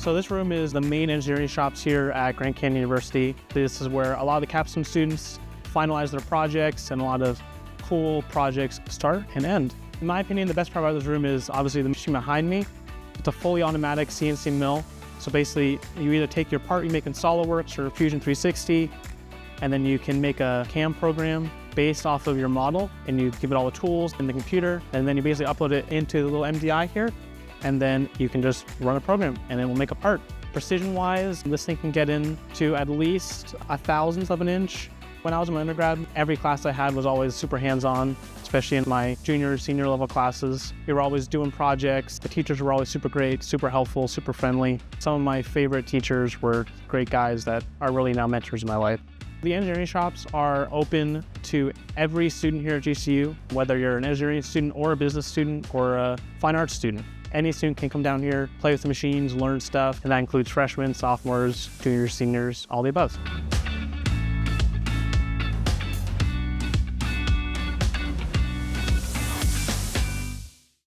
So this room is the main engineering shops here at Grand Canyon University. This is where a lot of the capstone students finalize their projects and a lot of cool projects start and end. In my opinion, the best part about this room is obviously the machine behind me. It's a fully automatic CNC mill. So basically, you either take your part you make in SolidWorks or Fusion 360, and then you can make a CAM program based off of your model, and you give it all the tools in the computer, and then you basically upload it into the little MDI here, and then you can just run a program, and it will make a part. Precision-wise, this thing can get into at least 1/1000th of an inch. When I was in my undergrad, every class I had was always super hands-on, especially in my junior, senior level classes. We were always doing projects. The teachers were always super great, super helpful, super friendly. Some of my favorite teachers were great guys that are really now mentors in my life. The engineering shops are open to every student here at GCU, whether you're an engineering student or a business student or a fine arts student. Any student can come down here, play with the machines, learn stuff, and that includes freshmen, sophomores, juniors, seniors, all the above.